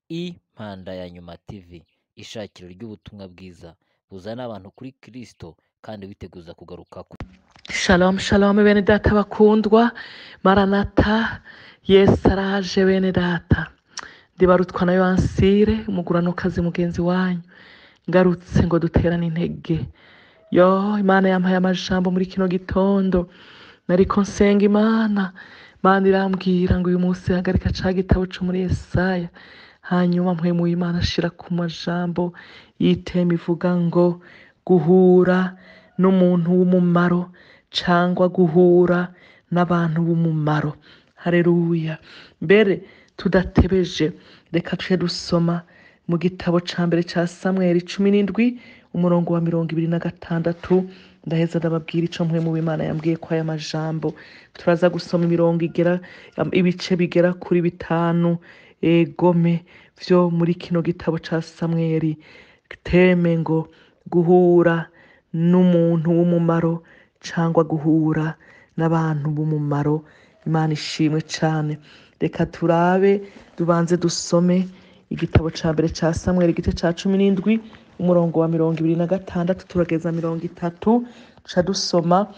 Impanda Yanyuma TV, ishakiro ry'ubutumwa bwiza buzana abantu kuri Kristo kandi biteguza kugaruka kwe. Shalom shalom bene data bakundwa, Maranatha, Yesu araje bene data. Ndibarutwa na Ev Ancille, umuguranokazi mugenzi wanyu, ngarutse ngo duterane intege. Imana yampaye amajambo muri kino gitondo, nariko nsenga Imana irambwira ngo uyu munsi hagarika ca gitabo co muri Yesaya. Hanyuma mpwemu w'Imana ashira ku majambo y'itema ivuga ngo guhura n'umuntu w'umumaro cangwa guhura n'abantu b'umumaro. Haleluya. Mbere tudatebeje, reka tuje dusoma mu gitabo ca mbere ca Samweli 17 umurongo wa 26. Ndaheza ndababwira ico mpwemu w'Imana yambwiye ko aya majambo. Turaza gusoma imirongo ibice bigera kuri 5 egome vyo muri kino gitabo ca Samweli. Teme ngo guhura n'umuntu w'umumaro cangwa guhura n'abantu b'umumaro. Imana ishimwe cane. Reka turabe dubanze dusome igitabo ca mbere ca Samweli igice ca 17 umurongo wa 26 turageza 30. Ca dusoma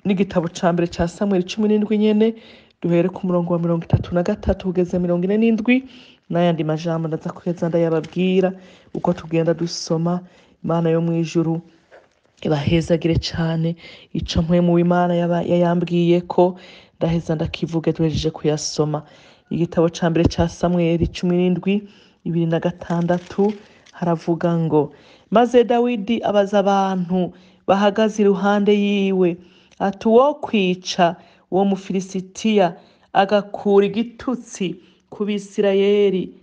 n'igitabo ca mbere ca Samweli 17 nyene duhere ku murongo wa 33 kugeza 47. N'ayandi majambo ndaza kuheza ndayababwira uko tugenda dusoma. Imana yo mwijuru ibahezagire cane. Ico mpwemu w'Imana yayambwiye ko ndaheza ndakivuge duhejeje kuyasoma. Igitabo ca mbere ca Samweli 17:26 haravuga ngo, maze Dawidi abaza abantu bahagaze iruhande yiwe ati, uwo kwica uwo Mufilisitiya agakura igitutsi ku Bisirayeli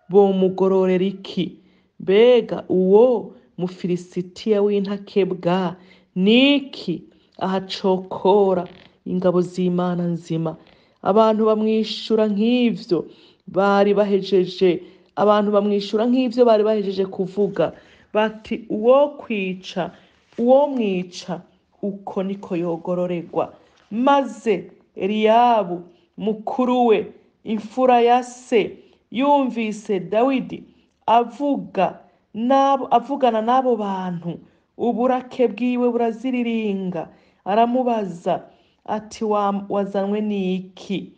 bomugororera iki? Mbega uwo Mufilisitiya w'intakebwa niki ahacokora ingabo z'Imana nzima? Abantu bamwishura nk'ivyo bari bahejeje kuvuga bati, uwo kwica uwo mwica uko niko yogororerwa. Maze Eliyabu mukuru we, imfura ya se, yumvise Dawidi avugana n'abo bantu, uburake bwiwe buraziriringa. Aramubaza ati, wazanwe n'iki?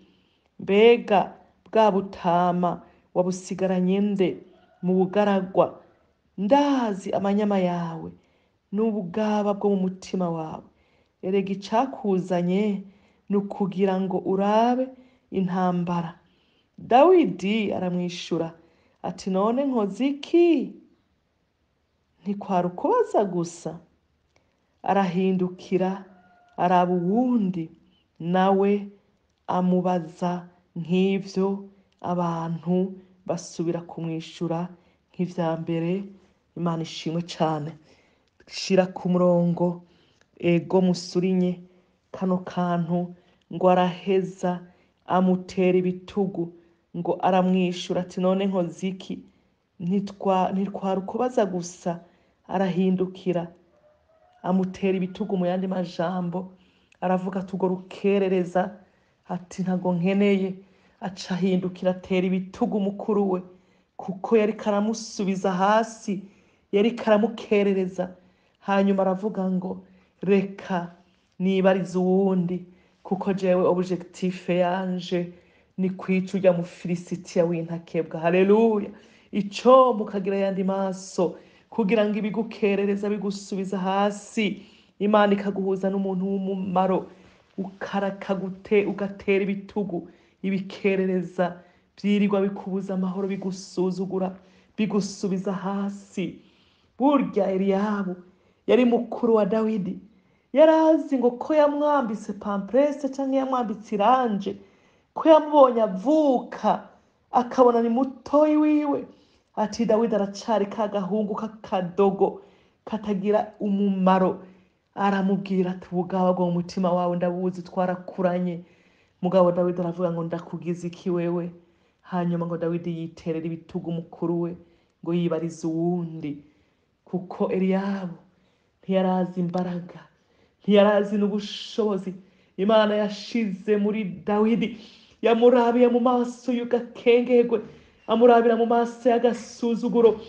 Mbega bwa butama wabusigaranye nde mu bugaragwa? Ndazi amanyama yawe n'ubugaba bwo mu mutima wawe. Erega icakuzanye ni ukugira ngo urabe intambara. Dawidi aramwishura ati, none nkoze iki? Ntikwari ukubaza gusa? Arahindukira araba uwundi, nawe amubaza nk'ivyo. Abantu basubira kumwishura nk'ivya mbere. Imana ishimwe cane. Shira ku murongo ego musurinye kano kantu ngo araheza amutera ibitugu, ngo aramwishura ati, none nkoze iki? Ntitwari ukubaza gusa? Arahindukira amutera ibitugu. Mu yandi majambo aravuga ati, ugo rukerereza, ati ntago nkeneye. Aca ahindukira atera ibitugu mukuru we, kuko yari karamusubiza hasi, yari karamukerereza. Hanyuma aravuga ngo, reka nibarize uwundi, kuko jewe objectif yanje ni kwica urya Mufilisitiya w'intakebwa. Haleluya. Ico mukagira yandi maso kugira ngo ibigukerereza bigusubiza hasi, Imana ikaguhuza n'umuntu w'umumaro, ugatera ibitugu ibikerereza vyirirwa bikubuza amahoro, bigusuzugura, bigusubiza hasi. Burya Eliyabu yari mukuru wa Dawidi, yarazi ngo ko yamwambitse pamprese canke yamwambitse iranje, ko yamubonye avuka akabona ni mutoyi wiwe, ati Dawidi aracari ka gahungu k'akadogo katagira umumaro. Aramubwira ati, ubugaba bwo mu mutima wawe ndabuzi, twarakuranye. Mugabo Dawidi aravuga ngo, ndakugize iki wewe? Hanyuma ngo Dawidi yiterera ibitugu mukuru we ngo yibarize uwundi, kuko Eliyabu ntiyarazi imbaraga, ntiyarazi n'ubushobozi Imana yashize muri Dawidi. Yamurabiye mu maso y'ugakengegwe amurabira mu maso y'agasuzuguro,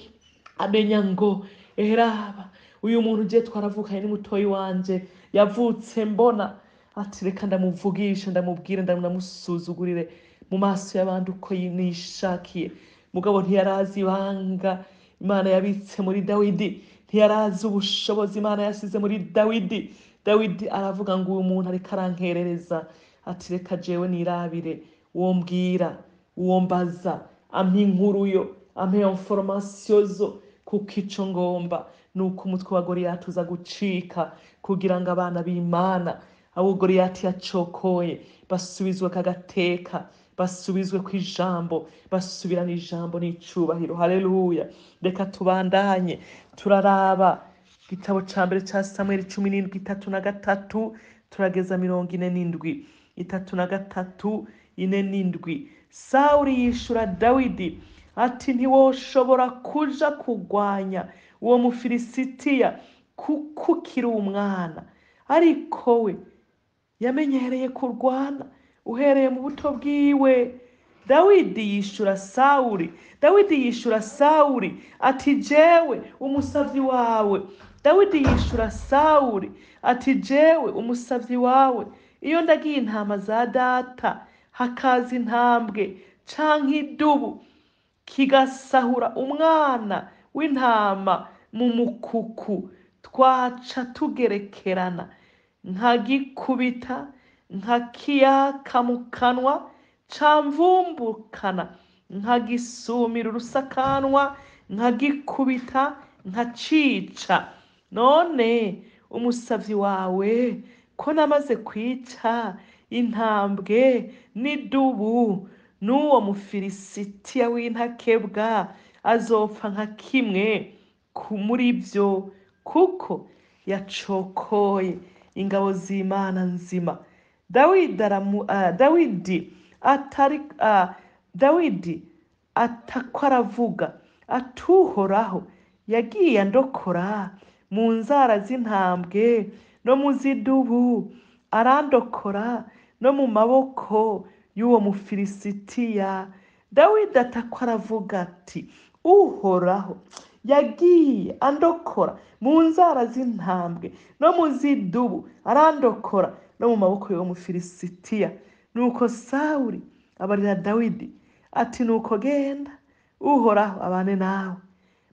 amenya ngo eraba uyu muntu ugiye twaravukanye ni mutoyi wanje yavutse mbona, ati reka ndamuvugisha ndamubwire ndamusuzugurire mu maso y'abandi uko nishakiye. Mugabo ntiyarazi ibanga Imana yabitse muri Dawidi, ntiyarazi ubushobozi Imana yasize muri Dawidi. Dawidi aravuga ngo uyu muntu ariko arankerereza, ati reka jewe nirabire uwo mbwira, uwo mbaza, ampa inkuruyo, ampa information zo, kuko ico ngomba nuko umutwe wa Goliyati uza gucika, kugira ngo abana b'Imana abo Goliyati yacokoye basubizwe kagateka, basubizwe ku ijambo, basubirana ijambo n'icubahiro. Haleluya. Reka tubandanye turaraba igitabo ca mbere ca Samweli 17:3 turageza 47. 3:3 4. Sawuli yishura Dawidi ati ntiwoshobora kuja kugwanya uwo Mufilisitiya kuko ukiri umwana, ariko we yamenyereye kurwana uhereye mu buto bwiwe. Dawidi yishura Sawuli ati jewe umusavyi wawe. Dawidi yishura Sawuli ati jewe umusavyi wawe, iyo ndagiye intama za data hakaza intambwe canke idubu kigasahura umwana w'intama mu mukuku, twaca tugerekerana nkagikubita nkakiyaka mu kanwa, camvumbukana nkagisumira urusakanwa, nkagikubita nkacica. None umusavyi wawe ko namaze kwica intambwe n'idubu, n'uwo Mufilisitiya w'intakebwa azopfa nka kimwe muri vyo, kuko yacokoye ingabo z'Imana nzima. Dawidi atako aravuga atuhoraho yagiye andokora mu nzara z'intambwe no mu zidubu, arandokora no mu maboko y'uwo Mufilisitiya. Dawidi atako aravuga ati uhoraho yagiye andokora mu nzara z'intambwe no mu zidubu, arandokora no mu maboko y'uwo Mufilisitiya. Nuko Sawuli abarira Dawidi ati nuko genda, uhoraho abane nawe.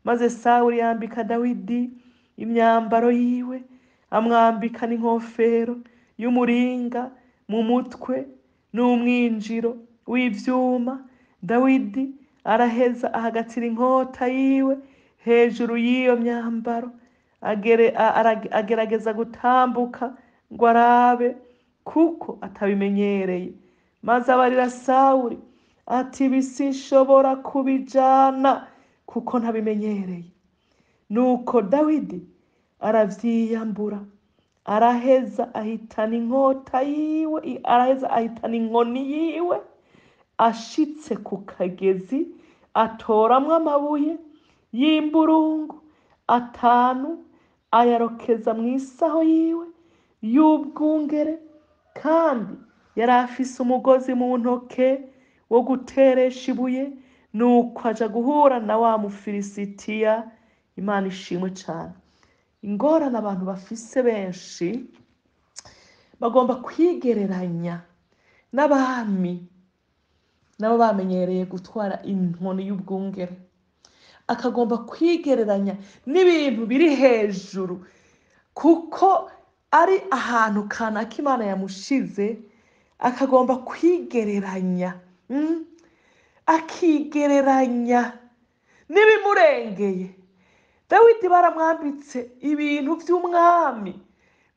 Maze Sawuli yambika Dawidi imyambaro yiwe, amwambika n'inkofero y'umuringa mu mutwe n'umwinjiro w'ivyuma. Dawidi araheza ahagatira inkota yiwe hejuru y'iyo myambaro, agerageza gutambuka ngo arabe, kuko atabimenyereye. Maze abarira Sawuli ati bisinshobora kubijana kuko ntabimenyereye. Nuko Dawidi aravyiyambura, araheza ahitana inkota yiwe, araheza ahitana inkoni yiwe, ashitse ku kagezi atoramwo amabuye y'imburungu 5 ayarokeza mw'isaho yiwe y'ubwungere, kandi yari afise umugozi mu ntoke wo guteresha ibuye. Nuko aja guhura na wa Mufilisitiya. Imana ishimwe cane. Ingorane abantu bafise benshi, bagomba kwigereranya n'abami nabo bamenyereye gutwara inkoni y'ubwungere, akagomba kwigereranya n'ibintu biri hejuru kuko ari ahantu kanaka Imana yamushize, akagomba kwigereranya akigereranya n'ibimurengeye. Dawidi baramwambitse ibintu vy'umwami,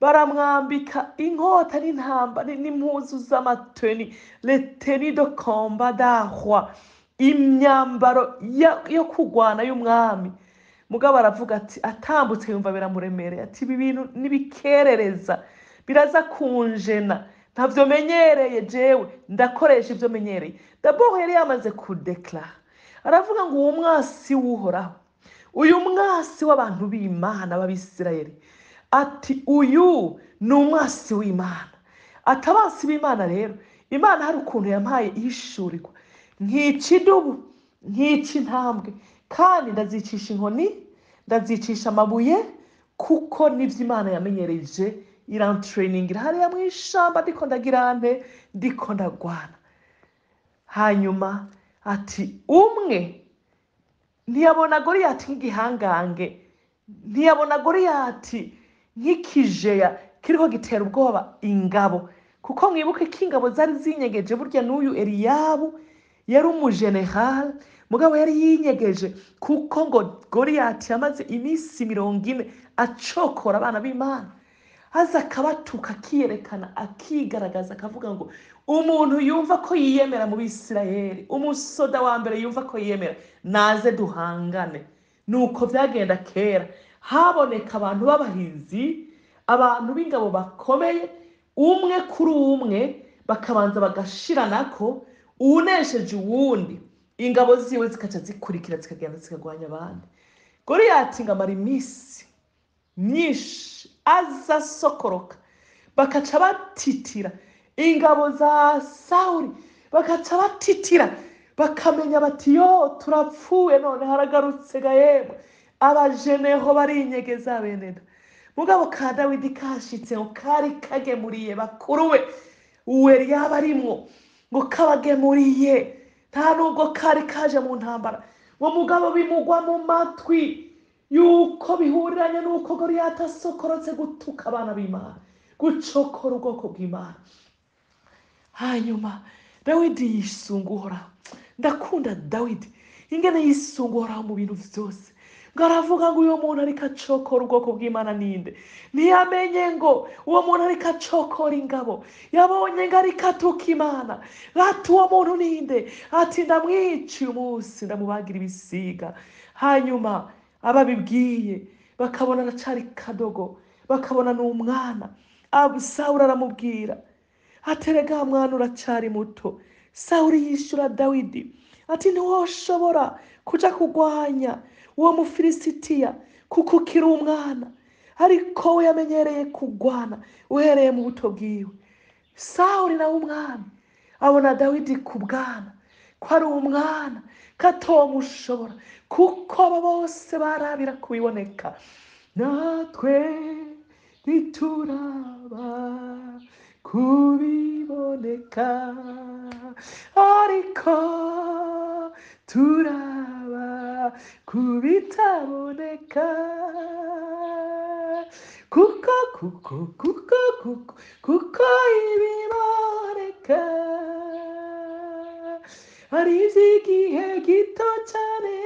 baramwambika inkota n'intamba n'impuzu z'amateni, le tenue de combat d'aroi, imyambaro yo kugwana y'umwami. Mugabo aravuga ati atambutse yumva biramuremereye, ati ibi bintu nibikerereza, biraza kunjena, ntavyo menyereye jewe, ndakoresha ivyo menyereye. D'abord yari yamaze kudeklara, aravuga ngo uwo mwasi w'uhoraho, uyu mwasi w'abantu b'Imana b'Abisirayeli, ati uyu ni umwasi w'Imana. Atabasi b'Imana rero, Imana hari ukuntu yampaye ishurirwa nkica idubu nkica intambwe kandi ndazicisha inkoni ndazicisha amabuye kuko nivyo Imana yamenyereje irantrainingira hariya mu ishamba ndiko ndagira nte ndiko ndagwana. Hanyuma ati umwe ntiyabona Goliyati nk'igihangange, ntiyabona Goliyati nk'ikijeya kiriko gitera ubwoba ingabo, kuko mwibuke ko ingabo zari zinyegeje. Burya n'uyu Eliyabu yari umujenerali mugabo yari yinyegeje, kuko ngo Goliyati yamaze iminsi 40 acokora abana b'Imana, aza akabatuka akiyerekana akigaragaza akavuga ngo umuntu yumva ko yiyemera mu Bisirayeli, umusoda wa mbere yumva ko yiyemera naze duhangane. Nuko vyagenda kera, haboneka abantu b'abahizi, abantu b'ingabo bakomeye, umwe kuri umwe bakabanza bagashiranako, uwunesheje uwundi ingabo ziwe zikaca zikurikira zikagenda zikagwanya abandi. Goliyati ngamara iminsi myinshi aza sokoroka, bakaca batitira. Ingabo za Sawuli bakaca batitira, bakamenya bati yo turapfuye none haragarutse ga yemwe. Abajeneho barinyegeza beneda. Mugabo ka Dawidi kashitse ngo kari kagemuriye bakuruwe, uweri yabarimwo ngo kabagemuriye, nta nubwo kari kaje mu ntambara. Ngo mugabo bimugwa mu matwi yuko bihuriranye nuko Goliyati asokorotse gutuka abana b'Imana, gucokora ubwoko bw'Imana. Hanyuma Dawidi yisunga Uhoraho. Ndakunda Dawidi ingene yisunga Uhoraho mu bintu vyose. Ngo aravuga ngo uyo muntu ariko acokora ubwoko bw'Imana ninde? Ntiyamenye ngo uwo muntu ariko acokora ingabo, yabonye ngo ariko atuka Imana. Ati uwo muntu ninde? Ati ndamwiciye umunsi ndamubagira ibisiga. Hanyuma ababibwiye bakabona aracari kadogo, bakabona n'umwana. Sawuli aramubwira ati rega mwana uracari muto. Sawuli yishura Dawidi ati ntiwoshobora kuja kugwanya uwo Mufilisitiya kuko ukiri umwana, ariko we yamenyereye kugwana uhereye mu buto bwiwe. Sawuli nawe umwami abona Dawidi ku bwana ko ari umwana katomushobora, kuko aba bose barabira kubiboneka. Natwe ntituraba kubiboneka, ariko turaba kubitaboneka. Kuko ibiboneka ari ivy'igihe gito cane,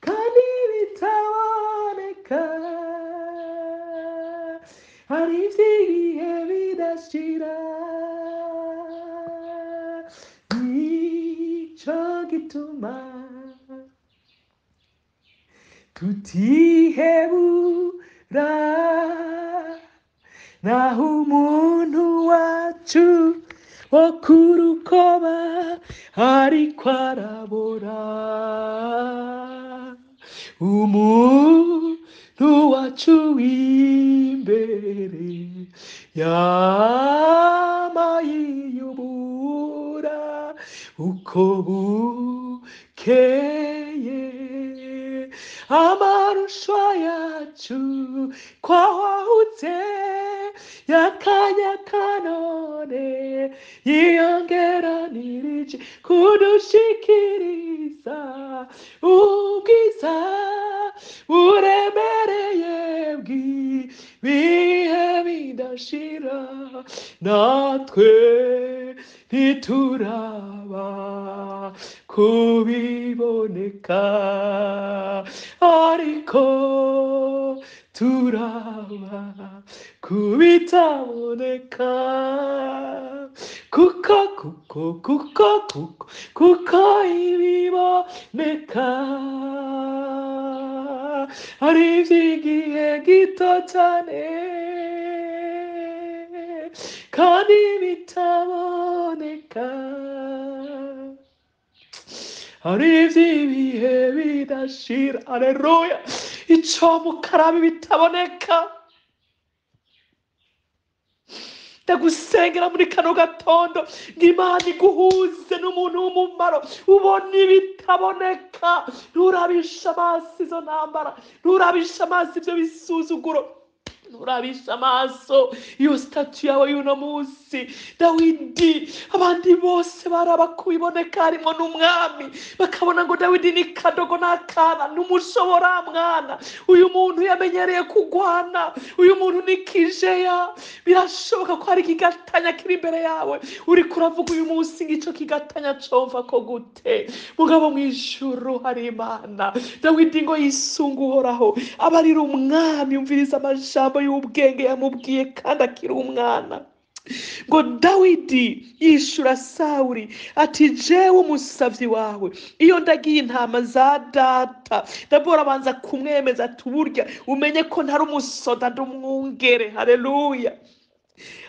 kandi bitaboneka ari ivy'igihe bidashira. Nico gituma tutihebura naho umuntu wacu wo kurukoba ariko arabora. Umuntu wacu w'imbere yama yiyubura uko bukeye. Amarushwa yacu kwahutse yakanya kanone yiyongeranirije kudushikiriza ubwiza buremereye bw'ibihe bidashira. Natwe ntituraba kubiboneka, ariko turaba kubitaboneka. Kuko ibiboneka ari ivy'igihe gito cane, kandi bitaboneka ari ivy'ibihe bidashira. Aleluya! Ico mukarabi bitaboneka ndagusengera muri kano gatondo ngo Imana iguhuze n'umuntu w'umumaro ubona ibitaboneka. Nturabisha amaso izo ntambara, nturabisha amaso ibyo bisuzuguro, nturabisha amaso iyo statu yawe y'uno munsi. Dawidi abandi bose baraba kubiboneka harimo n'umwami, bakabona ngo Dawidi ni kadogo n'akana n'umushobora mwana, uyu muntu yamenyereye kugwana, uyu muntu ni kijeya. Birashoboka ko hari ikigatanya kiri imbere yawe uri kuravuga uyu munsi ngo ico kigatanya cova ko gute. Mugabo mw'ijuru hari Imana. Dawidi ngo yisunga Uhoraho abarira umwami, yumviriza amajambo y'ubwenge yamubwiye kandi akiri umwana. Ngo Dawidi yishura Sawuli ati jewe umusavyi wawe iyo ndagiye intama za data ndabora abanza kumwemeza ati burya umenye ko ntari umusoda ndumwungere. Haleluya.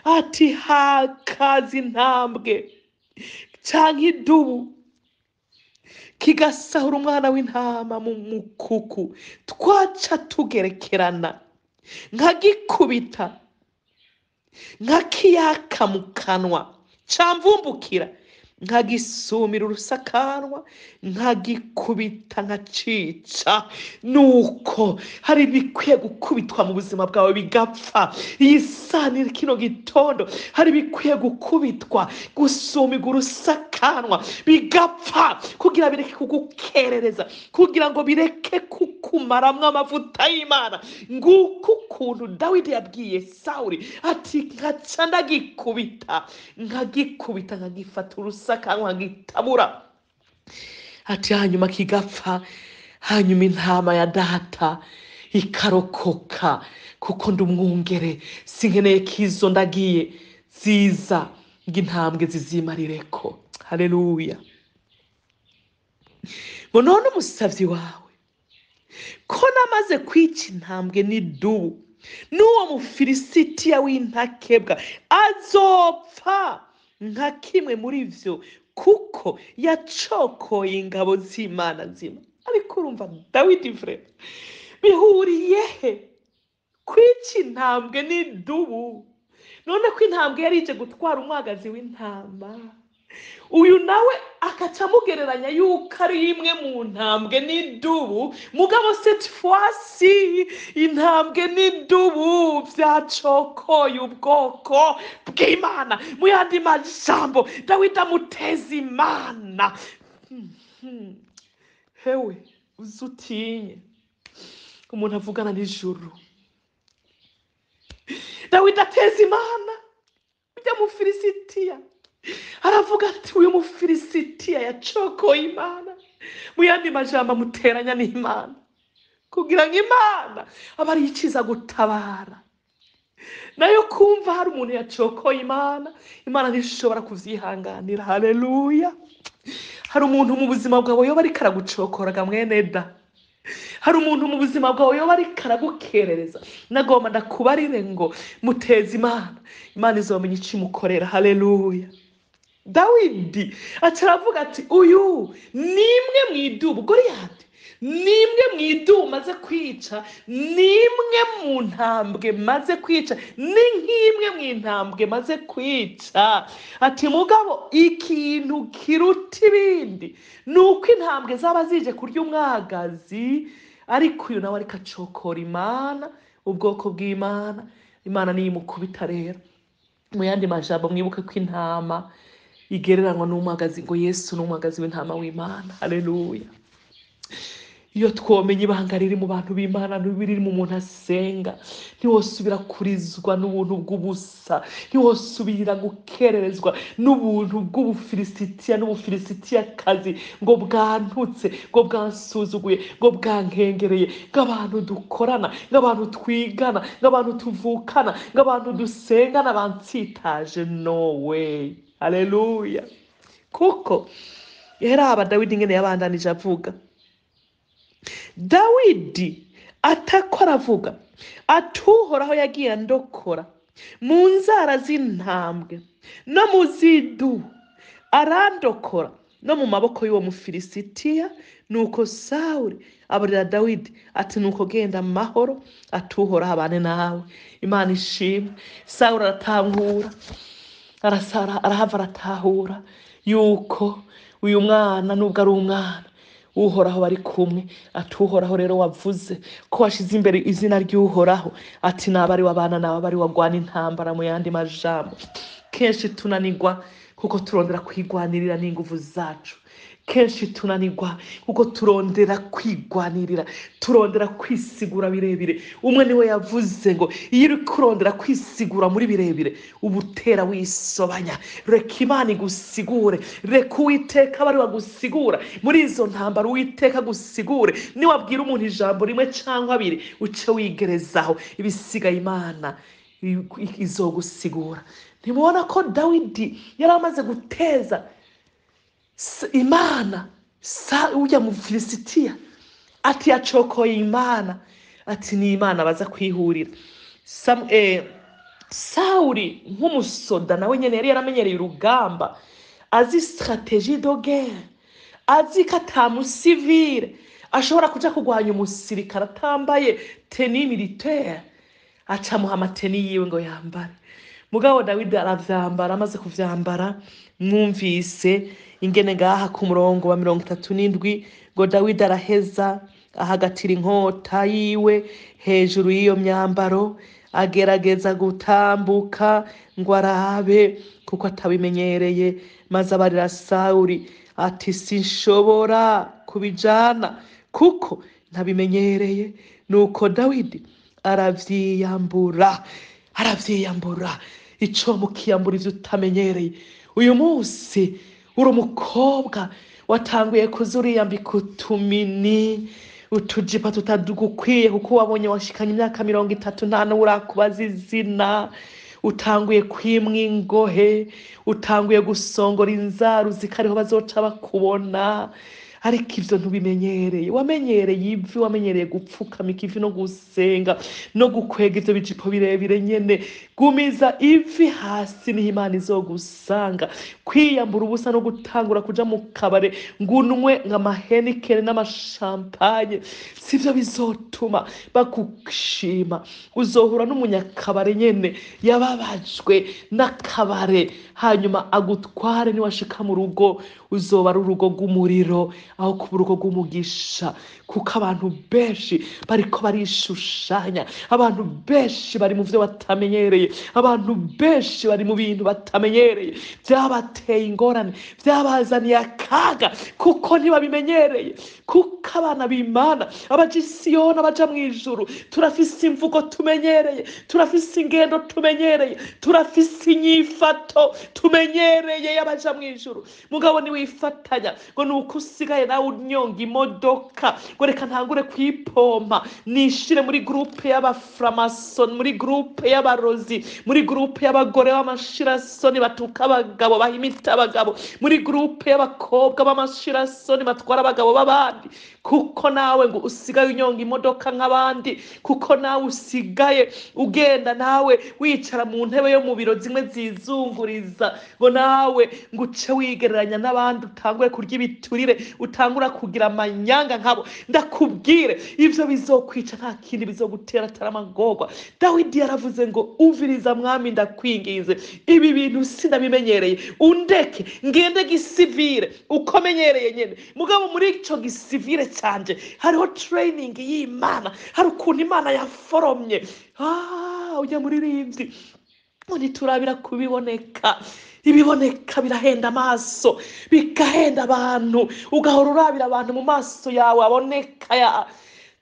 Ati hakaza intambwe canke idubu kigasahura umwana w'intama mu mukuku, twaca tugerekerana nkagikubita nkakiyaka mu kanwa camvumbukira, nkagisumira urusakanwa nkagikubita nkacica. Nuko hari bikwiye gukubitwa mu buzima bwawe bigapfa. Iyi sani kino gitondo hari bikwiye gukubitwa, gusumirwa urusakanwa bigapfa, kugira bireke kugukerereza, kugira ngo bireke kukumaramwo amavuta y'Imana. Nguko ukuntu Dawidi yabwiye Sawuli ati nkaca ndagikubita nkagikubita nkagifata urusakanwa ngitabura. Ati hanyuma kigapfa, hanyuma intama ya data ikarokoka, kuko ndumwungere sinkeneye kizo ndagiye ziza ngo intambwe zizimarireko. Haleluya. Ngo none umusavyi wawe ko namaze kwica intambwe n'idubu, n'uwo mufilisitiya w'intakebwa azopfa nka kimwe muri vyo, kuko yacokoye ingabo z'Imana nzima. Ariko urumva Dawidi vrema bihuriye he kwica intambwe n'idubu? None ko intambwe yari ije gutwara umwagazi w'intama, uyu nawe akaca amugereranya yuko ari imwe mu ntambwe n'idubu. Mugabo cette fois-ci intambwe n'idubu vyacokoye ubwoko bw'Imana. Mu yandi majambo Dawidi amuteza Imana. Hewe uzutinye umuntu avugana n'ijuru. Dawidi ateza Imana ujya mu Filisitiya, aravuga ati uyu mufilisitiya yacokoye Imana. Mu yandi majambo amuteranya n'Imana kugira ngo Imana aba ari ikiza gutabara. Nayo kumva hari umuntu yacokoye Imana, Imana ntishobora kuvyihanganira. Haleluya. Hari umuntu mu buzima bwawe yoba ariko aragucokoraga mwene da, hari umuntu mu buzima bwawe yoba ariko aragukerereza. Nagomba ndakubarire ngo muteze Imana, Imana izomenya ico imukorera. Haleluya. Dawidi ataravuga ati uyu nimwe mwidubu Goliyati, nimwe mwidubu maze kwica, nimwe mu ntambwe maze kwica, ni nk'imwe mw'intambwe maze kwica. Ati mugabo ikintu kiruta ibindi nuko intambwe zaba zije kurya umwagazi, ariko uyu nawe ariko acokora Imana, ubwoko bw'Imana. Imana niyo imukubita rero. Mu yandi majambo mwibuke ko intama igereranywa n'umwagazi, ngo Yesu n'umwagazi w'intama w'Imana. Haleluya. Iyo twomenya ibanga riri mu bantu b'Imana n'ibiri mu muntu asenga, ntiwosubira kurizwa n'ubuntu bw'ubusa, ntiwosubira gukererezwa n'ubuntu bw'ubufilisitiya n'ubufilisitiyakazi ngo bwantutse, ngo bwansuzuguye, ngo bwankengereye, ng'abantu dukorana, ng'abantu twigana, ng'abantu tuvukana, ng'abantu dusengana bansitaje. No way. Haleluya. Kuko yaraba Dawidi ngene yabandanije avuga. Dawidi atakora avuga atuhoraho yagiye andokora mu nzara z'intambwe no mu zidu, arandokora no mu maboko y'uwo mufilisitiya. Nuko Sawuli abarira Dawidi ati nuko genda amahoro, atuhoraho abane nawe. Imana ishimwe. Sawuli aratahura, arahava aratahura yuko uyu mwana nubwo ari umwana, uhoraho bari kumwe. Atuhoraho rero wavuze ko washize imbere izina ry'uhoraho, ati naba ari wabana nawe, aba ari wagwana intambara. Mu yandi majambo, kenshi tunanirwa kuko turondera kwigwanirira n'inguvu zacu. Kenshi tunanirwa kuko turondera kwigwanirira, turondera kwisigura birebire. Umwe niwe yavuze ngo iyo uri kurondera kwisigura muri birebire, uba utera wisobanya. Reka Imana igusigure, reka Uwiteka bari wagusigura muri izo ntambara. Uwiteka agusigure. Niwabwira umuntu ijambo rimwe cyangwa abiri, uce wigerezaho, ibisigaye Imana izogusigura. Ntibona ko Dawidi yari amaze guteza Imana ujya mu Filisitiya, ati yacokoye Imana, ati ni Imana baza kwihurira. Sawuli nk'umusoda nawe nyene yari yaramenyereye urugamba, azi strategie de guerre, azi ko atamusivile ashobora kuja kurwanya umusirikare atambaye tenue militaire, acamuha amateni yiwe ngo yambare. Mugabo Dawidi aravyambara. Amaze kuvyambara, mwumvise ingene ngaha ku murongo wa 37 ngo Dawidi araheza ahagatira inkota yiwe hejuru y'iyo myambaro, agerageza gutambuka ngo arabe kuko atabimenyereye. Maze abarira Sawuli ati sinshobora kubijana kuko ntabimenyereye. Nuko Dawidi aravyiyambura. Ico mukiyambura ivyo utamenyereye. Uyu munsi uri umukobwa watanguye kuza uriyambika utumini, utujipa tutadugukwiye kuko wabonye washikanye imyaka 30 nta n'urakubaza izina. Utanguye kwimwa ingohe, utanguye gusongora inzaru zikariho bazoca bakubona. Ariko ivyo ntubimenyereye. Wamenyereye ivi, wamenyereye gupfukamika ivi no gusenga no gukwega ivyo bijipo birebire nyene. Gumiza ivi hasi niho Imana izogusanga. Kwiyambura ubusa no gutangura kuja mu kabare ngunwe nk'amahenikere n'amashampanye, sivyo bizotuma bagushima. Uzohura n'umunyakabare nyene yababajwe n'akabare, hanyuma agutware. Niwashika mu rugo uzoba ari urugo rw'umuriro aho kuba urugo rw'umugisha, kuko abantu benshi bariko barishushanya. Abantu benshi bari mu vyo batamenyereye. Abantu benshi bari mu bintu batamenyereye, vyabateye ingorane, vyabazaniye akaga kuko ntibabimenyereye. Kuko abana b'Imana abaja i Siyoni, abaja mw'ijuru, turafise imvugo tumenyereye, turafise ingendo tumenyereye, turafise inyifato tumenyereye y'abaja mw'ijuru. Mugabo niwifatanya ngo nuko usigaye nawe unyonga imodoka, ngo reka ntangure kwipompa nishire muri groupe y'abaframason, muri groupe y'abarozi, muri groupe y'abagore b'amashirasoni batuka abagabo, bahimita abagabo, muri groupe y'abakobwa b'amashirasoni batwara abagabo b'abandi. Kuko nawe ngo usigaye unyonga imodoka nk'abandi, kuko nawe usigaye ugenda nawe wicara mu ntebe yo mu biro zimwe zizunguriza, ngo nawe ngo uce wigereranya n'abandi, utangure kurya ibiturire, utangura kugira amanyanga nkabo. Ndakubwire ivyo bizokwica, nta kindi bizogutera atari amagorwa. Dawidi yaravuze ngo umviriza mwami ndakwingize, ibi bintu sinabimenyereye, undeke ngende gisivile uko menyereye nyene. Mugabo muri ico gisivile canje hariho training y'Imana, hari ukuntu Imana yaforomye. Ujya muririmbyi turabira kubiboneka. Ibiboneka birahenda amaso, bigahenda abantu, ugahora urabira abantu mu maso yawe aboneka.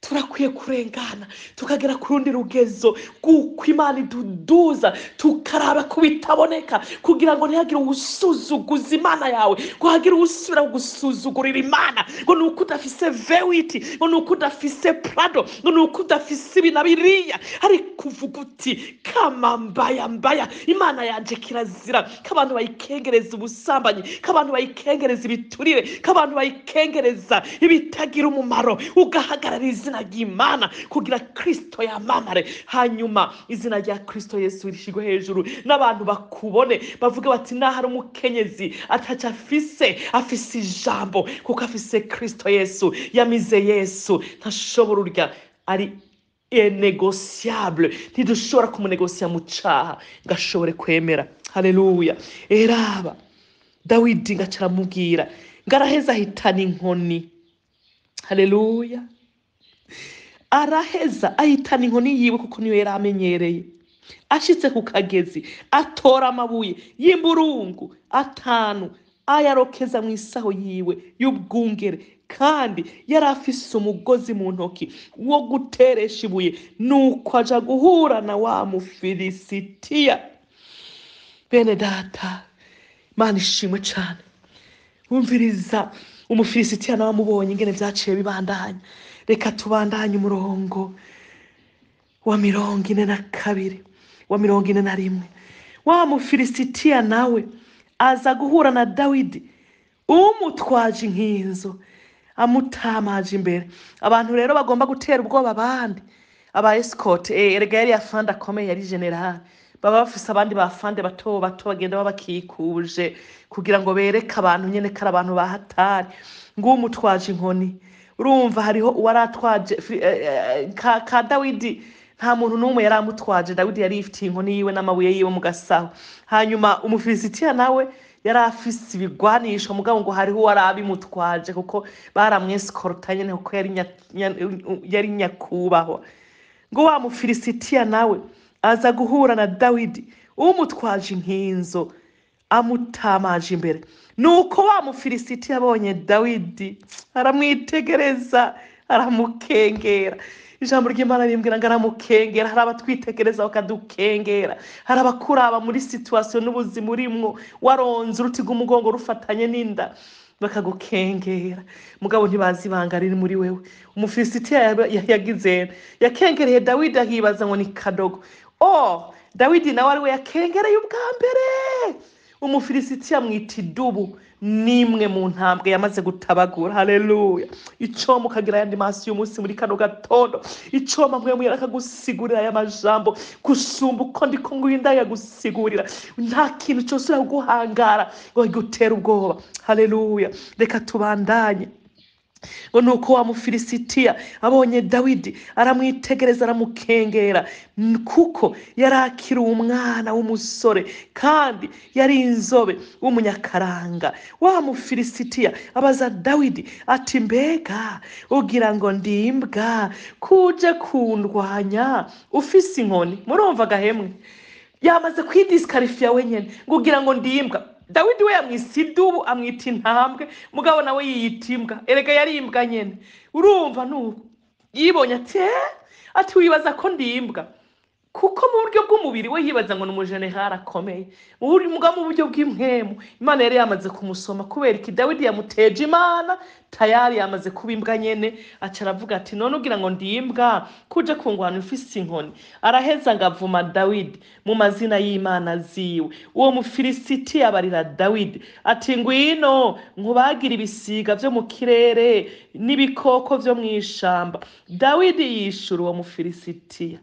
Turakwiye kurengana tukagera ku rundi rugezo kuko Imana iduduza, tukaraba kubitaboneka kugira ngo ntihagire usuzuguza Imana yawe, ngo hagire usubira gusuzugurira Imana, ngo nuko udafise vewiti, ngo nuko udafise prado, ngo nuko udafise ibinabiriya. Ariko kuvuga uti kama mbaya imana yanje kirazira k'abantu bayikengereza ubusambanyi k'abantu bayikengereza ibiturire k'abantu bayikengereza ibitagira umumaro ugahagarara izina ry'Imana kugira Kristo yamamare hanyuma izina rya Kristo Yesu rishigwe hejuru n'abantu bakubone bavuga bati nahari umukenyezi ataca afise ijambo kuko afise Kristo Yesu yamize Yesu ntashobora urya ari inégociable ntidushobora kumunegosia mu caha ngashobore kwemera haleluya eraba Dawidi ngacaramubwira ngaraheza ahitana inkoni haleluya araheza ahitana inkoni yiwe kuko niyo yari amenyereye ashitse ku kagezi atora amabuye y'imburungu 5 ayarokeza mu isaho yiwe y'ubwungere kandi yari afise umugozi mu ntoki wo guteresha ibuye nuko aja guhura na wa mufilisitiya bene data Imana ishimwe cane umviriza umufilisitiya nawe amubonye ingene vyaciye bibandanya reka tubandanye umurongo wa 42 wa 41 wa mufilisitiya nawe aza guhura na Dawidi umutwaje inkinzo amutamaje imbere abantu rero bagomba gutera ubwoba abandi aba escort erega yari afande akomeye yari general baba bafise abandi bafande bato bagenda babakikuje kugira ngo bereke abantu nyene kara abantu bahatari ngo umutwaje inkoni urumva hariho waratwaje ka Dawidi nta muntu numwe yari amutwaje Dawidi yari ifitiye inkoni yiwe n'amabuye yiwe mu gasaho hanyuma umufilisitiya nawe yari afise ibigwanisho mugabo ngo hariho warabimutwaje kuko baramweskortanye ne kuko yari nyakubahwa ngo wa mufilisitiya nawe aza guhura na Dawidi umutwaje inkinzo amutamaje imbere nuko wa mufilisitiya abonye Dawidi aramwitegereza aramukengera ijambo ry'Imana rimbwira ngo aramukengera hari abatwitegereza bakadukengera hari abakuraba muri situation n'ubuzima urimwo waronze urutiga umugongo rufatanye n'inda bakagukengera mugabo ntibazi ibanga riri muri wewe umufilisitiya yagize yakengereye Dawidi ahibaza ngo ni kadogo Dawidi nawe ari we yakengereye ubwa mbere umufilisitiya mwita idubu nimwe mu ntambwe yamaze gutabagura haleluya icoma ukagira yandi masi y'umunsi muri kano gatondo icoma mwe yarakagusigurira aya majambo gusumba uko ndiko ngwinda yagusigurira nta kintu cyose uraguhangara ngo gutera ubwoba haleluya reka tubandanye ngo nuko wa mufilisitiya abonye Dawidi aramwitegereza aramukengera kuko yarakira umwana w'umusore kandi yari inzobe w'umunyakaranga wa mufilisitiya abaza Dawidi ati mbega ugira ngo ndimbwa kuje kundwanya ufise inkoni murumva gahemwe yamaze kwidisqualifier wenyene ngo ugira ngo ndimbwa Dawidi we yamwisidubu amwita intambwe mugabo nawe yiyitimbwa erega yari imbwa nyene urumva nuko yibonye ati wibaza ko ndimbwa kuko mu buryo bw'umubiri we yibaza ngo n'umujenerali akomeye mu buryo bw'impwemu Imana yari yamaze kumusoma kubera iki Dawidi yamuteje Imana tayari yamaze kuba imbwa nyene aca aravuga ati none ugira ngo ndimbwa kuje kungwana ufise inkoni araheza ngavuma Dawidi mu mazina y'Imana ziwe uwo mufilisitiya abarira Dawidi ati ngwino nkubagira ibisiga vyo mu kirere n'ibikoko vyo mw'ishamba Dawidi yishura uwo mufilisitiya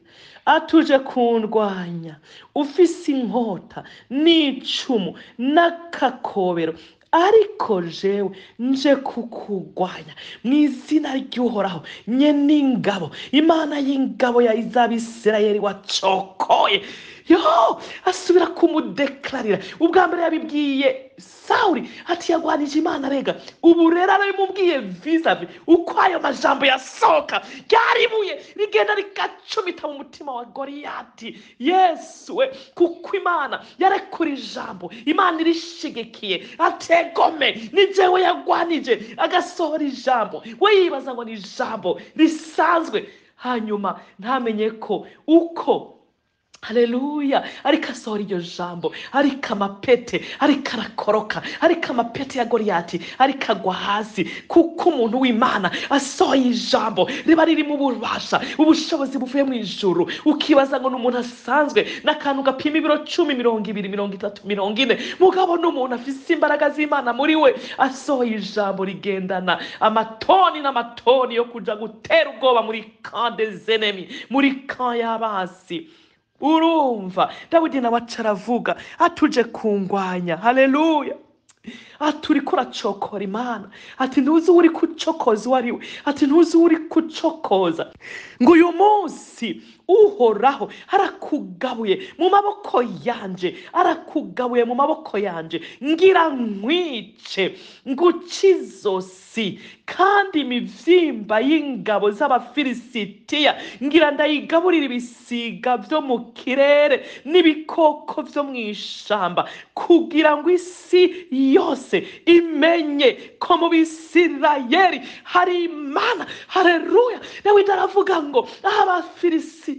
atuje kundwanya ufise inkota n'icumu n'akakobero ariko jewe nje kukugwanya mw'izina ry'Uhoraho nyene ingabo Imana y'ingabo ya Isirayeli wacokoye asubira kumudeklarira ubwa mbere yabibwiye Sauli ati yagwanije Imana rega ubu rero arabimubwiye vis-a-vis uko ayo majambo yasohoka ryaribuye rigenda rigacumita mu mutima wa Goliyati Yesu we kuko Imana yarekura ijambo Imana irishigikiye ategome ni jewe yagwanije agasohora ijambo we yibaza ngo ni ijambo risanzwe hanyuma ntamenye ko uko Haleluya, ariko asohora iryo jambo, ariko amapete, ariko arakoroka, ariko amapete ya Goliyati, ariko agwa hasi, kuko umuntu w'Imana asohoye ijambo riba ririmo ububasha, ubushobozi buvuye mu ijuru. Ukibaza ngo n'umuntu asanzwe n'akantu gapima ibiro 10, 20, 30, 40, mugabo n'umuntu afise imbaraga z'Imana muri we, asohoye ijambo rigendana amatoni n'amatoni yo kuja gutera ubwoba muri camp des ennemis, muri camp y'abasi. Urumva Dawidi nawe acaravuga atuje kungwanya. Haleluya, ati uriko uracokora Imana, ati ntuzi uri kucokoza uwo ari we, ati ntuzi uri kucokoza, ngo uyu munsi Uhoraho arakugabuye mu maboko yanje, arakugabuye mu maboko yanje, ngira nkwice nguce izosi, kandi imivyimba y'ingabo z'Abafilisitiya ngira ndayigaburira ibisiga vyo mu kirere n'ibikoko vyo mw'ishamba, kugira ngo isi yose imenye ko mu Bisirayeli hari Imana. Haleluya. Dawidi aravuga ngo Abafilisitiya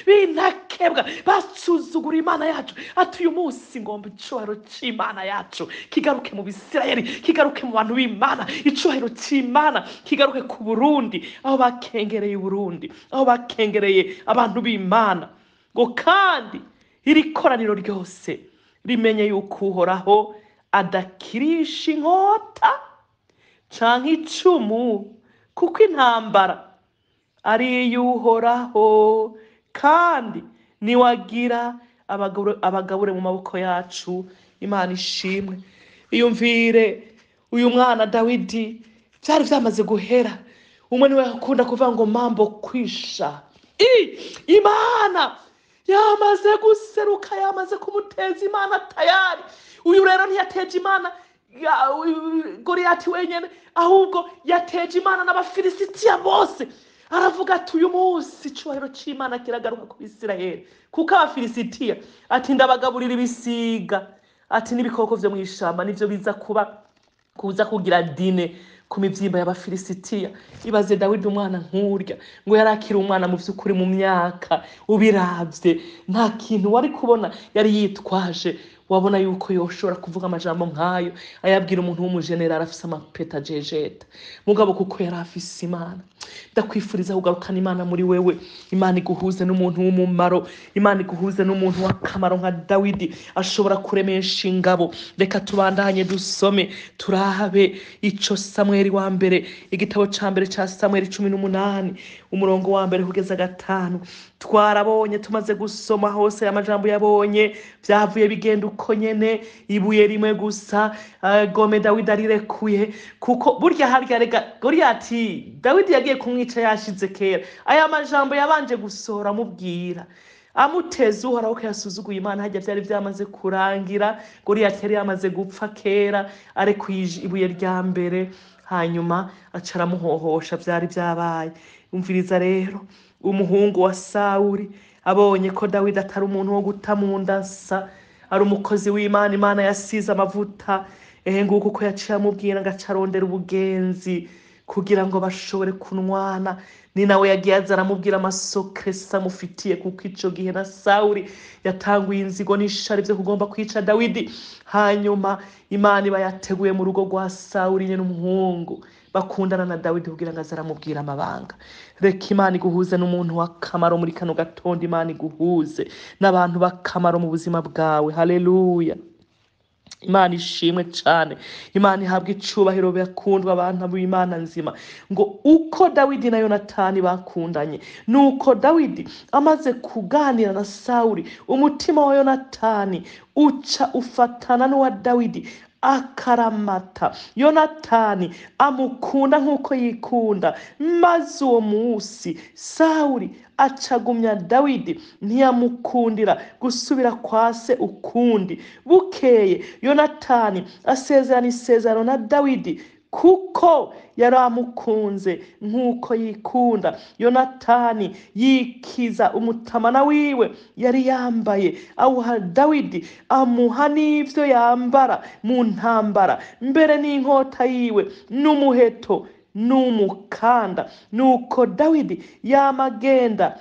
bintakebwa basuzugura Imana yacu, ati uyu munsi ngomba icubahiro c'Imana yacu kigaruke mu Bisirayeli, kigaruke mu bantu b'Imana, icubahiro c'Imana kigaruke ku Burundi, aho bakengereye Burundi, aho bakengereye abantu b'Imana. Ngo kandi iri koraniro ryose rimenye yuko Uhoraho adakirisha inkota canke icumu, kuko intambara ari iy'Uhoraho, kandi niwagira abagabure mu maboko yacu. Imana ishimwe. Iyumvire uyu mwana Dawidi, byari byamaze guhera. Umwe niwe akunda kuvuga ngo mambo kwisha, Imana yamaze guseruka, yamaze kumuteza Imana tayari. Uyu rero ntiyateje Imana Goliyati wenyene, ahubwo yateje Imana n'Abafilisitiya bose. Aravuga ati uyu munsi icubahiro c'Imana kiragaruka ku Bisirayeli, kuko Abafilisitiya ati ndabagaburira ibisiga, ati n'ibikoko vyo mw'ishamba nivyo biza kuza kugira dine ku mivyimba y'Abafilisitiya. Ibaze Dawidi umwana nk'urya, ngo yarakira umwana mu vy'ukuri mu myaka, ubiravye nta kintu wari kubona yari yitwaje wabona yuko yoshobora kuvuga amajambo nk'ayo ayabwira umuntu w'umujenerali afise amapeta jejeta. Mugabo kuko yari afise Imana, ndakwifuriza kugarukana Imana muri wewe. Imana iguhuze n'umuntu w'umumaro, Imana iguhuze n'umuntu w'akamaro nka Dawidi ashobora kuremesha ingabo. Reka tubandanye dusome turabe ico Samweli wa mbere, igitabo ca mbere ca Samweli 18 umurongo wa mbere kugeza 5. Twarabonye tumaze gusoma hose amajambo yabonye byavuye bigenda uko nyene, ibuye rimwe gusa gome Dawidi arirekuye, kuko burya harya rega Goliyati Dawidi yagiye kumwica yashize kera. Aya majambo yabanje gusohora amubwira amuteza Uhoraho ko yasuzuguye Imana, hajya byari byamaze kurangira. Goliyati yari yamaze gupfa kera arekuye ibuye rya mbere, hanyuma acaramuhohosha, byari byabaye. Umviriza rero, umuhungu wa Sawuli abonye ko Dawidi atari umuntu wo guta mu ndasa, ari umukozi w'Imana, Imana yasize amavuta, nguko uko yaciye amubwira ngo acarondera ubugenzi kugira ngo bashobore kunwana. Ni nawe yagiye aza aramubwira amasokesi amufitiye, kuko ico gihe na Sawuli yatanguye inzigo n'ishari byo kugomba kwica Dawidi. Hanyuma Imana iba yateguye mu rugo rwa Sawuli nyene umuhungu bakundana na Dawidi kugira ngo azaramubwira amabanga. Reka Imana iguhuze n'umuntu w'akamaro muri kano gatondo, Imana iguhuze n'abantu b'akamaro mu buzima bwawe. Haleluya. Imana ishimwe cyane, Imana ihabwa icubahiro. Bakundwa abantu b'Imana nzima, ngo uko Dawidi na Yonatani bakundanye, nuko Dawidi amaze kuganira na Sawuli, umutima wa Yonatani uca ufatana n'uwa Dawidi akaramata. Yonatani amukunda nk'uko yikunda, maze uwo munsi Sawuli acagumya Dawidi, ntiyamukundira gusubira kwa se ukundi. Bukeye Yonatani asezerana isezerano na Dawidi, kuko yari amukunze nk'uko yikunda. Yonatani yikiza umutamana wiwe yari yambaye, awuha Dawidi, amuha n'ivyo yambara mu ntambara, mbere n'inkota yiwe n'umuheto n'umukanda. Nuko Dawidi yamagenda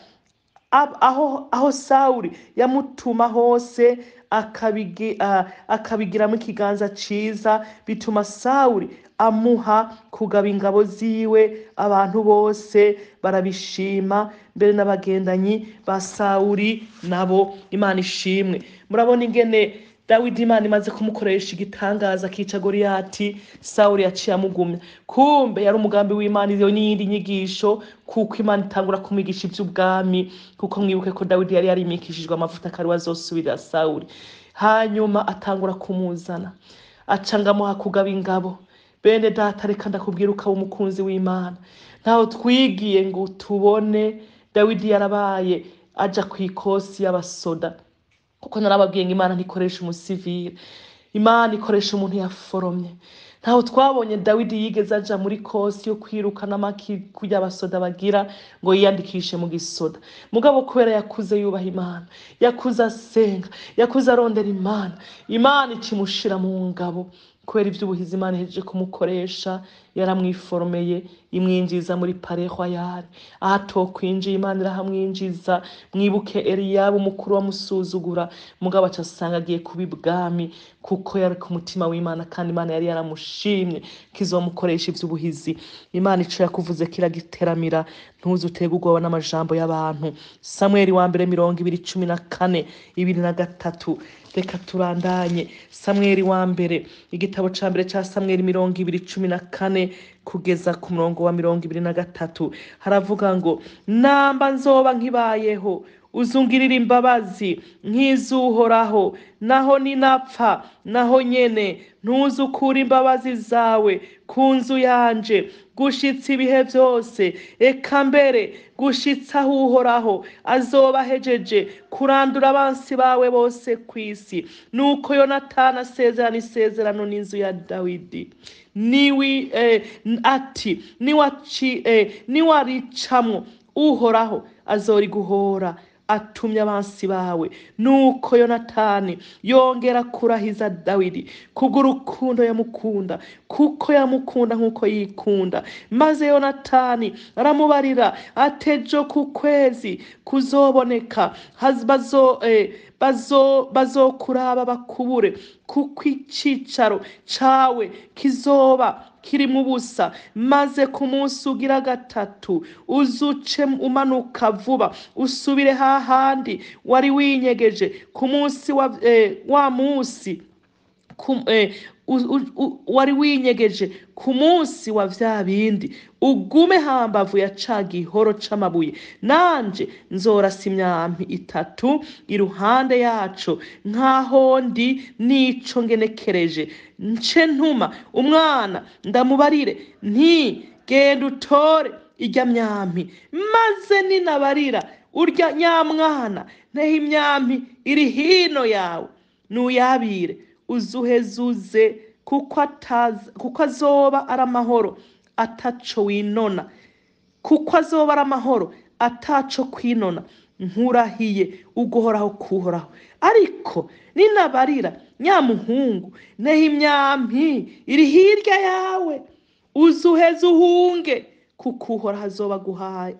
aho Sawuli yamutuma hose akabigiramo ikiganza ciza, bituma Sawuli amuha kugaba ingabo ziwe. Abantu bose barabishima, mbere n'abagendanyi ba Sawuli nabo Imana ishimwe. Murabona ingene Dawidi Imana imaze kumukoresha igitangaza akica Goliyati, Sawuli yaciye amugumya. Kumbe yari umugambi w'Imana, iyo n'iyindi nyigisho, kuko Imana itangura kumigisha iby'ubwami, kuko mwibuke ko Dawidi yari yarimikishijwe amavuta kari wazosubirira Sawuli. Hanyuma atangura kumuzana, acangamuha kugaba ingabo. Bene data, reka ndakubwira ukaba umukunzi w'Imana. Ntaho twigiye ngo tubone Dawidi yarabaye aja ku ikosi y'abasoda, kuko narababwiye ngo Imana ntikoresha umusivile, Imana ikoresha umuntu yaforomye. Ntaho twabonye Dawidi yigeze aja muri kosi yo kwirukana amaki kujya abasoda bagira ngo yiyandikishe mu gisoda. Mugabo kubera yakuze yubaha Imana, yakuze asenga, yakuze arondera Imana, Imana ikimushira mu ngabo. Kubera iby'ubuhizi Imana ihejeje kumukoresha, yaramwiforomeye imwinjiza muri pare royale. Kwinjiye Imana irahamwinjiza. Mwibuke Eliyabu umukuru wamusuzugura, mugabo aca asanga agiye kuba ibwami, kuko yari ku mutima w'Imana, kandi Imana yari yaramushimye kizomukoresha iby'ubuhizi. Imana ico yakuvuze kiragiteramira, ntuze utega ubwoba n'amajambo y'abantu. Samweli wa mbere 20:14-23. Reka turandanye. Samweli wa mbere, igitabo ca mbere ca Samweli 20:14 kugeza ku murongo wa 23. Haravuga ngo, namba nzoba nkibayeho uzungirira imbabazi nk'izuhoraho, naho ninapfa naho nyene ntuzukura imbabazi zawe ku nzu yanje gushitsa ibihe byose, eka mbere gushitsa aho Uhoraho azoba ahejeje kurandura abansi bawe bose kw'isi. Nuko Yonatani asezerana isezerano n'inzu ya Dawidi, ati niwaricamwo Uhoraho azoriguhora atumye abansi bawe. Nuko Yonatani yongera kurahiza Dawidi kubw'urukundo yamukunda, kuko yamukunda nk'uko yikunda. Maze Yonatani aramubarira atejo ku kwezi kuzoboneka bazokuraba bakubure, kuko icicaro cawe kizoba kiri mu busa. Maze ku munsi ugira gatatu uzuce umanuka vuba usubire hahandi wari winyegeje ku munsi wa munsi wari winyegeje ku munsi wa vya bindi, ugume hambavu ya ca gihoro c'amabuye. Nanje nzorasa imyampi 3 iruhande yaco, nkaho ndi nico ngenekereje. Nce ntuma umwana ndamubarire nti, genda utore irya myampi. Maze ninabarira urya nyamwana, neho imyampi iri hino yawe, nuyabire uzuhezuze, kuko azoba ari amahoro ataco winona, kuko azoba ari amahoro ataco kwinona. Nkurahiye uguhoraho kuhoraho. Ariko ninabarira nyamuhungu, neho imyampi iri hirya yawe, uzuheze uhunge, kuko Uhoraho azoba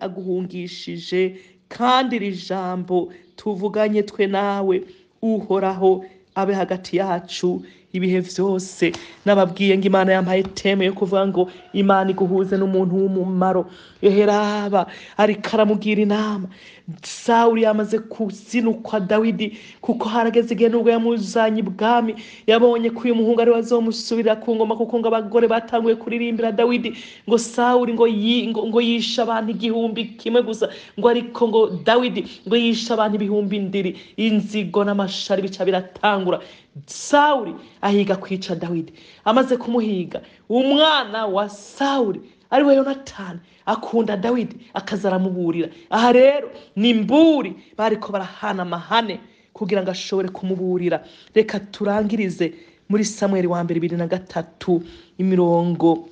aguhungishije. Kandi iri jambo tuvuganye twe nawe, Uhoraho abe hagati yacu ibihe vyose. Nababwiye ngo Imana yampaye teme yo kuvuga ngo Imana iguhuze n'umuntu w'umumaro. Eheraba ariko aramugira inama. Sawuli yamaze kuzinukwa Dawidi, kuko harageze igihe nubwo yamuzanye ibwami, yabonye ko uyu muhungu ari wazomusubirira ku ngoma, kuko ngo abagore batanguye kuririmbira Dawidi ngo Sawuli ngo yisha abantu 1,000 gusa, ngo ariko ngo Dawidi ngo yisha abantu 200. Inzigo n'amashari bica biratangura. Sawuli ahiga kwica Dawidi. Amaze kumuhiga, umwana wa Sawuli ari we Yonatani akunda Dawidi, akazaramuburira. Aha rero ni mburi bariko barahana amahane kugira ngo ashobore kumuburira. Reka turangirize muri Samweli wa mbere 2:3 imirongo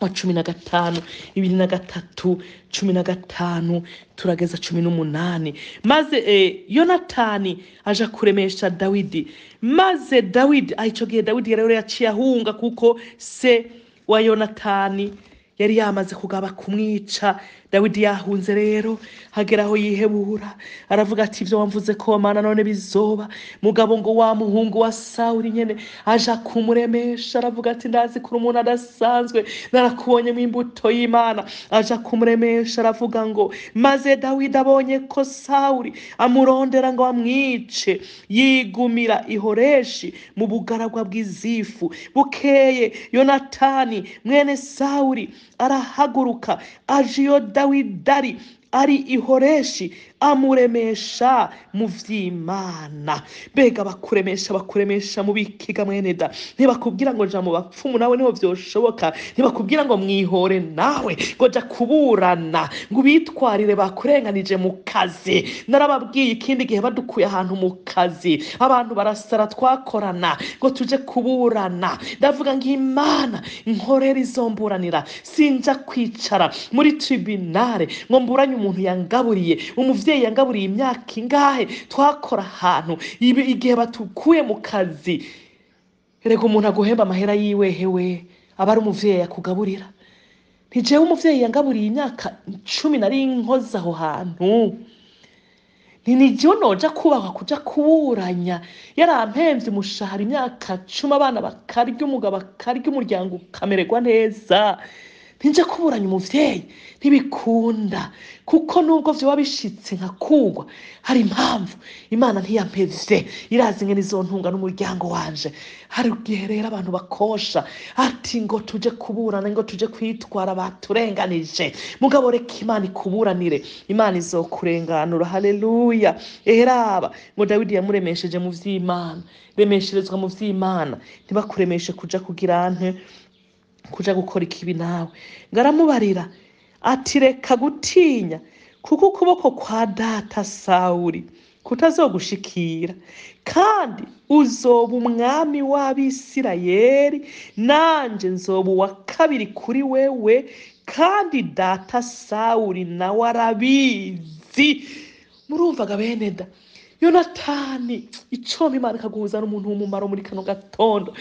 wa 15, 2:3-15 turageza 18. Maze Yonatani aja kuremesha Dawidi. Maze Dawidi ico gihe Dawidi rero yaciye ahunga, kuko se wa Yonatani yari yamaze kugaba kumwica. Dawidi yahunze rero hagera aho yihebura aravuga ati ibyo wamvuze ko Mana none bizoba. Mugabo ngo wa muhungu wa Sawuli nyene aja kumuremesha aravuga ati ndazi kuri umuntu adasanzwe, narakubonye mu imbuto y'Imana. Aja kumuremesha aravuga ngo maze Dawidi abonye ko Sawuli amurondera ngo amwice, yigumira i Horeshi mu bugaragwa bw'izifu. Bukeye Yonatani mwene Sawuli arahaguruka aje iyo Dawidi ari i Horeshi amuremesha mu vy'Imana. Bega bakuremesha mu bikiga mwene da. Ntibakubwira ngo ja mu bapfumu nawe niho vyoshoboka. Ntibakubwira ngo mwihore nawe ngo ja kuburana ngo bitwarire bakurenganije mu kazi. Narababwiye ikindi gihe badukuye ahantu mu kazi abantu barasara twakorana ngo tuje kuburana. Ndavuga ngo Imana nkorera izomburanira, sinja kwicara muri tribunale ngo mburanye umuntu yangaburiye, umuvyeyi yangaburiye imyaka ingahe twakora ahantu igihe batukuye mu kazi. Erega umuntu aguhemba amahera yiwe hewe aba ari umuvyeyi yakugaburira. Ntijewe umuvyeyi yangaburiye imyaka 10 nari nkoza aho hantu. Ninijo noja kubaka kuja kuburanya yarampemvye umushahara imyaka 10 abana bakarya, umugabo akarya, umuryango ukamererwa neza. Ninje kuburanya umuvyeyi ntibikunda, kuko nubwo vyo wabishitse nkakugwa hari impamvu. Imana ntiyampevye, irazi ngene izontunga n'umuryango wanje. Hari igihe rero abantu bakosha ati ngo tuje kuburana, ngo tuje kwitwara baturenganije. Mugabo reka Imana ikuburanire, Imana izokurenganura. Haleluya. Eraba ngo Dawidi yamuremesheje mu vy'Imana. Remesherezwa mu vy'Imana, ntibakuremeshe kuja kugira kuja gukora ikibi nawe. Ngaramubarira ati reka gutinya, kuko ukuboko kwa data Sawuli kutazogushikira, kandi uzoba umwami w'Abisirayeli, nanje nzoba uwa kabiri kuri wewe, kandi data Sawuli nawe arabizi. Murumvaga bene da? Yonatani icomba Imana ikaguhuza n'umuntu w'umumaro muri kano gatondo.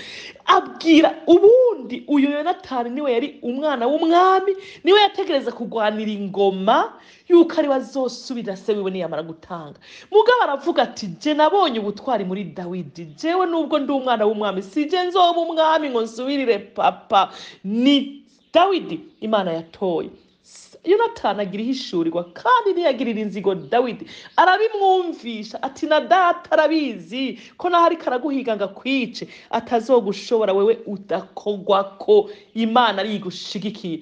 Abwira ubundi uyu Yonatani niwe yari umwana w'umwami, niwe yategereza kugwanira ingoma yuko ari bazosubira se wiwe niyamara gutanga. Mugabo aravuga ati je nabonye ubutwari muri Dawidi, jewe nubwo ndi umwana w'umwami sije nzoba umwami ngo nsubirire papa. Ni Dawidi Imana yatoye. Yonatani agira ihishurirwa kandi ntiyagirira inzigo Dawidi, arabimwumvisha ati na data arabizi ko naho ariko araguhiga ngo akwice atazogushobora wewe udakogwa ko Imana ari igushigikiye.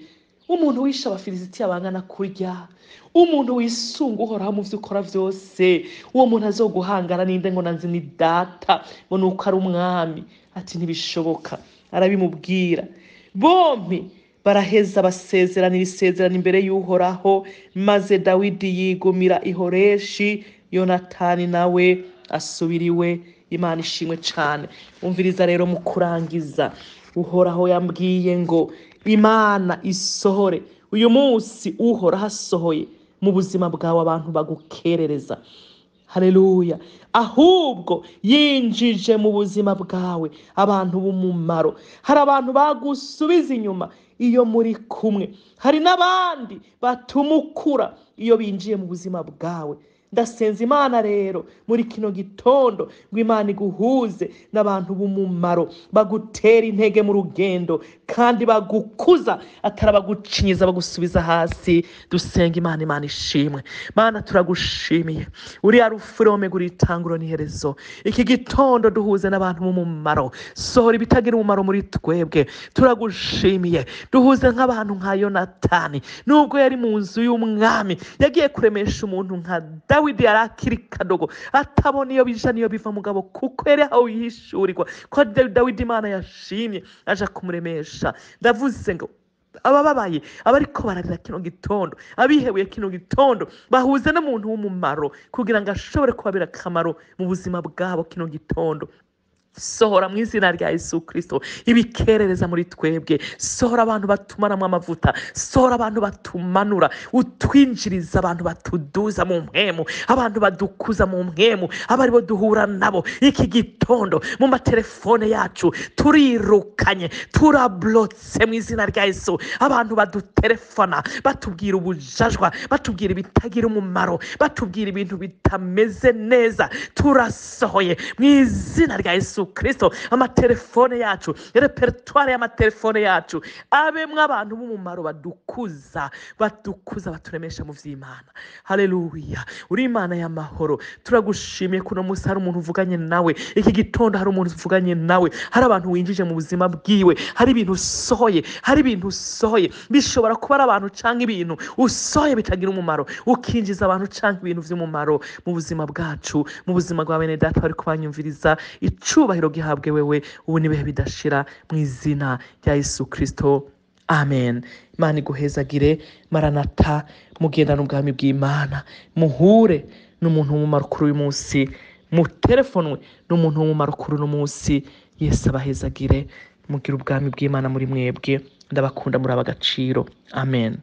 Umuntu wisha abafilisitiya bangana kurya, umuntu wisunga uhoraho mu vyo ukora vyose, uwo muntu azoguhangara ninde ngo nanzi ni data ngo nuko ari umwami? Ati ntibishoboka. Arabimubwira. Bompi baraheza basezeranira isezerano imbere y'uhoraho, maze Dawidi yigumira i Horeshi, Yonatani nawe asubiriwe. Imana ishimwe cane. Umviriza rero mu kurangiza, uhoraho yambwiye ngo Imana isohore uyu munsi. Uhoraho asohoye mu buzima bwawe abantu bagukerereza. Haleluya. Ahubwo yinjije mu buzima bwawe abantu b'umumaro. Hari abantu bagusubiza inyuma iyo muri kumwe, hari n'abandi batuma ukura iyo binjiye mu buzima bwawe. Ndasenza Imana rero muri kino gitondo ngo Imana iguhuze n'abantu b'umumaro bagutera intege mu rugendo kandi bagukuza, atarabagucinyiza bagusubiza hasi. Dusenga Imana. Imana ishimwe. Mana turagushimiye, uri arufurome guri itanguro n'iherezo. Iki gitondo duhuze n'abantu b'umumaro, sohora ibitagira umumaro muri twebwe. Turagushimiye, duhuze nk'abantu nka Yonatani, nubwo yari mu nzu y'umwami yagiye kuremesha umuntu nka Dawidi yarakiri kadogo, atabona iyo bija niyo biva mugabo, kuko yari aho yishurirwa ko Dawidi Imana yashimye aja kumuremesha. Ndavuze ngo abababaye, abariko bararira kino gitondo, abihebuye kino gitondo, bahuze n'umuntu w'umumaro kugira ngo ashobore kubabera akamaro mu buzima bwabo kino gitondo. sohora mu izina rya Yesu Kristo ibikerereza muri twebwe, sohora abantu batumanamwo amavuta, sohora abantu batumanura, utwinjiriza abantu batuduza mu mpwemu, abantu badukuza mu mpwemu, abaribo duhura nabo iki gitondo mu matelefone yacu turirukanye, turablotse mu izina rya Yesu, abantu badutelefona batubwira ubujajwa, batubwira ibitagira umumaro, batubwira ibintu bitameze neza, turasohoye mu izina rya Yesu Kristo. Amatelefone yacu, repertoire y'amatelefone yacu abemwe abantu b'umumaro badukuza baturemesha mu vy'Imana. Haleluya, uri Imana y'amahoro. Turagushimiye kuno musi hari umuntu uvuganye nawe, iki gitondo hari umuntu uvuganye nawe, hari abantu winjije mu buzima bwiwe, hari ibintu usohoye, hari ibintu usohoye, bishobora kuba ari abantu canke ibintu usohoye bitagira umumaro, ukinjiza abantu canke ibintu vy'umumaro mu buzima bwacu, mu buzima bwa bene data bari kubanyumviriza. Icubahiro gihabwe wewe ubu n'ibihe bidashira mu izina rya Yesu Kristo, amen. Imana iguhezagire. Maranatha, mugendana ubwami bw'Imana, muhure n'umuntu w'umumaro kuri uyu munsi, mutelefonwe n'umuntu w'umumaro kuri uno munsi. Yesu abahezagire, mugire ubwami bw'Imana muri mwebwe. Ndabakunda, muri ab'agaciro, amen.